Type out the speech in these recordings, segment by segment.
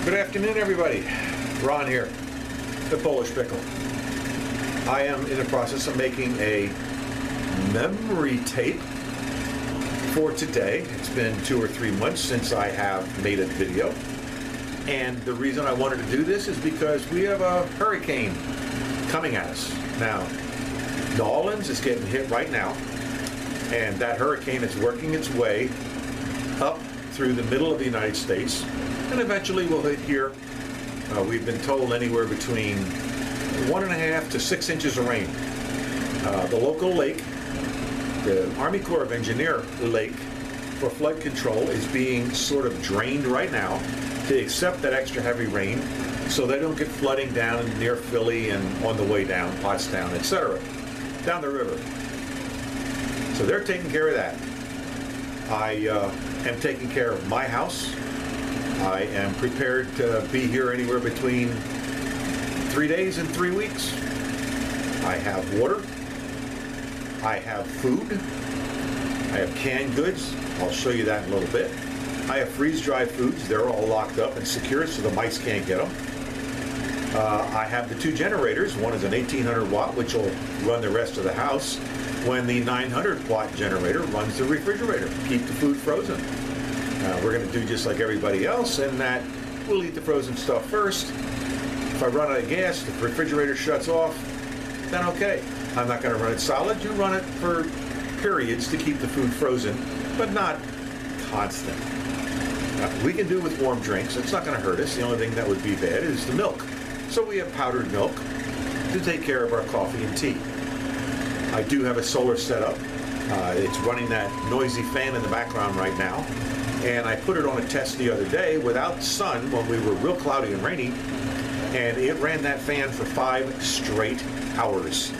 Good afternoon, everybody. Ron here, the Polish Pickle. I am in the process of making a memory tape for today. It's been 2 or 3 months since I have made a video. And the reason I wanted to do this is because we have a hurricane coming at us. Now, New Orleans is getting hit right now. And that hurricane is working its way up through the middle of the United States. And eventually we'll hit here. We've been told anywhere between 1.5 to 6 inches of rain. The local lake, the Army Corps of Engineer lake for flood control, is being sort of drained right now to accept that extra heavy rain so they don't get flooding down near Philly and on the way down, Pottstown, etc., down the river. So they're taking care of that. I am taking care of my house. I am prepared to be here anywhere between 3 days and 3 weeks. I have water. I have food. I have canned goods. I'll show you that in a little bit. I have freeze-dried foods. They're all locked up and secure so the mice can't get them. I have the 2 generators. One is an 1800 watt, which will run the rest of the house, when the 900 watt generator runs the refrigerator, keep the food frozen. We're going to do just like everybody else in that we'll eat the frozen stuff first. If I run out of gas, the refrigerator shuts off, then okay. I'm not going to run it solid. You run it for periods to keep the food frozen, but not constant. We can do with warm drinks. It's not going to hurt us. The only thing that would be bad is the milk. So we have powdered milk to take care of our coffee and tea. I do have a solar setup. It's running that noisy fan in the background right now. And I put it on a test the other day without sun when we were real cloudy and rainy. And it ran that fan for 5 straight hours.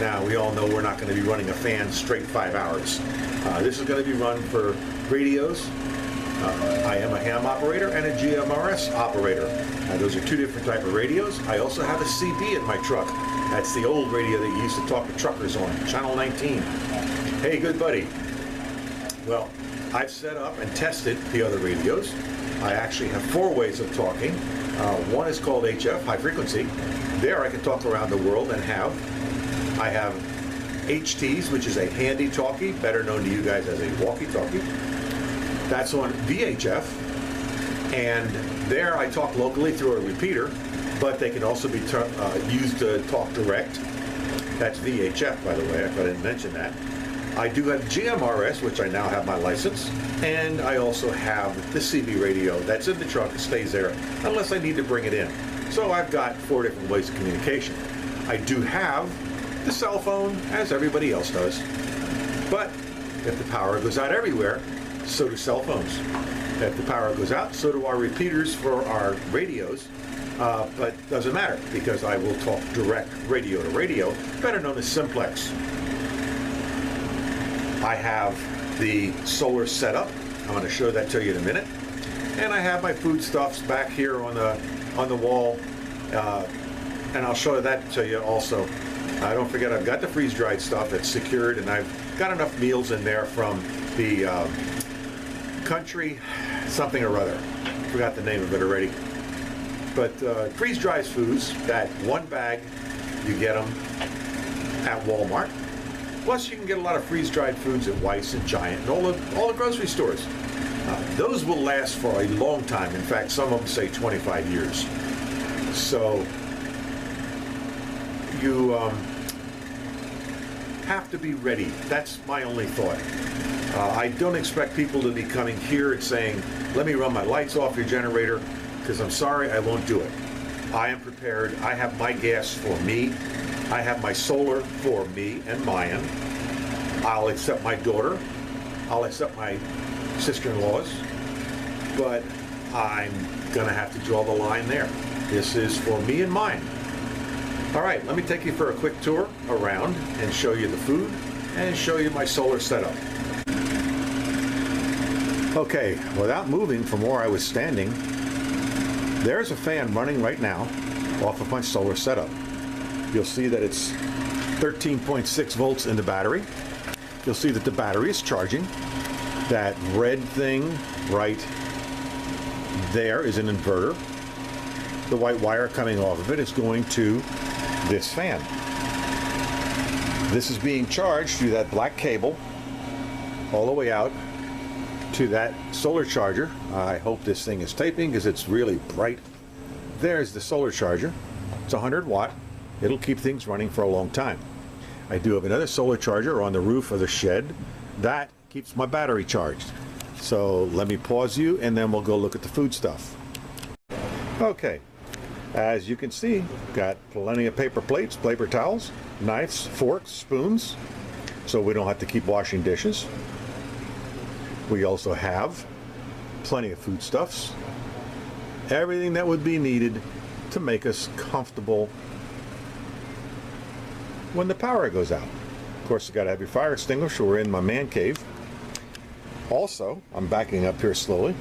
Now, we all know we're not going to be running a fan straight 5 hours. This is going to be run for radios. I am a ham operator and a GMRS operator. Those are 2 different types of radios. I also have a CB in my truck. That's the old radio that you used to talk to truckers on, Channel 19. Hey, good buddy. Well, I've set up and tested the other radios. I actually have 4 ways of talking. One is called HF, high frequency. There I can talk around the world and I have HTs, which is a handy talkie, better known to you guys as a walkie-talkie. That's on VHF. And there I talk locally through a repeater, but they can also be used to talk direct. That's VHF, by the way, if I didn't mention that. I do have GMRS, which I now have my license, and I also have the CB radio that's in the truck. It stays there unless I need to bring it in. So I've got 4 different ways of communication. I do have the cell phone, as everybody else does, but if the power goes out everywhere, so do cell phones. If the power goes out, so do our repeaters for our radios. But doesn't matter because I will talk direct radio to radio, better known as simplex. I have the solar setup. I'm going to show that to you in a minute. And I have my foodstuffs back here on the wall, and I'll show that to you also. Don't forget, I've got the freeze-dried stuff that's secured, and I've got enough meals in there from the country something or other. Forgot the name of it already. But freeze-dried foods, that 1 bag, you get them at Walmart. Plus, you can get a lot of freeze-dried foods at Weis and Giant and all the grocery stores. Those will last for a long time. In fact, some of them say 25 years. So you have to be ready. That's my only thought. I don't expect people to be coming here and saying, let me run my lights off your generator, because I'm sorry, I won't do it. I am prepared. I have my gas for me. I have my solar for me and mine. I'll accept my daughter. I'll accept my sister-in-laws. But I'm going to have to draw the line there. This is for me and mine. All right, let me take you for a quick tour around and show you the food and show you my solar setup. Okay, without moving from where I was standing, there's a fan running right now off of my solar setup. You'll see that it's 13.6 volts in the battery. You'll see that the battery is charging. That red thing right there is an inverter. the white wire coming off of it is going to this fan. This is being charged through that black cable all the way out to that solar charger. I hope this thing is taping because it's really bright. There's the solar charger. It's 100 watt. It'll keep things running for a long time. I do have another solar charger on the roof of the shed. That keeps my battery charged. So let me pause you and then we'll go look at the food stuff. Okay, as you can see, got plenty of paper plates, paper towels, knives, forks, spoons, so we don't have to keep washing dishes. We also have plenty of foodstuffs, everything that would be needed to make us comfortable when the power goes out. Of course, you got to have your fire extinguisher. We're in my man cave. Also, I'm backing up here slowly.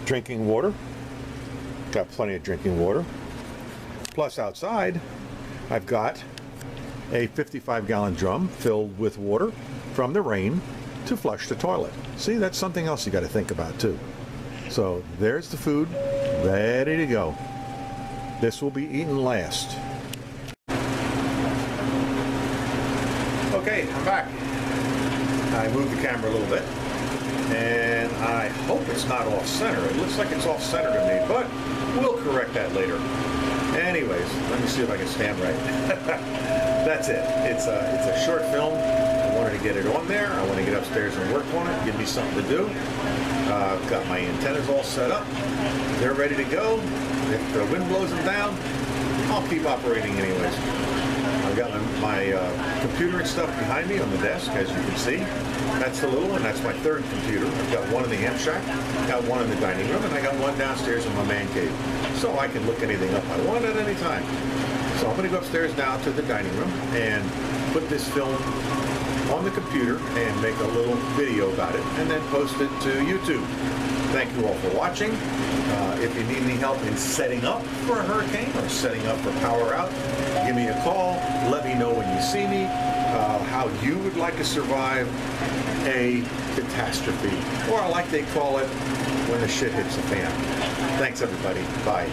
Drinking water. Got plenty of drinking water. Plus outside, I've got a 55-gallon drum filled with water from the rain to flush the toilet. See, that's something else you got to think about too. So there's the food, ready to go. This will be eaten last. Okay, I'm back. I moved the camera a little bit, and I hope it's not off-center. It looks like it's off-center to me, but we'll correct that later. Anyways, let me see if I can stand right. That's it. It's a short film. I wanted to get it on there. I want to get upstairs and work on it. Give me something to do. I've got my antennas all set up. They're ready to go. If the wind blows them down, I'll keep operating anyways. I've got my computer and stuff behind me on the desk, as you can see. That's the little one. That's my third computer. I've got one in the amp shack, got one in the dining room, and I got one downstairs in my man cave. So I can look anything up I want at any time. So I'm going to go upstairs now to the dining room and put this film on the computer and make a little video about it and then post it to YouTube. Thank you all for watching. If you need any help in setting up for a hurricane or setting up for power out, give me a call. Let me know when you see me how you would like to survive a catastrophe, or like they call it, when the shit hits the fan. Thanks everybody. Bye.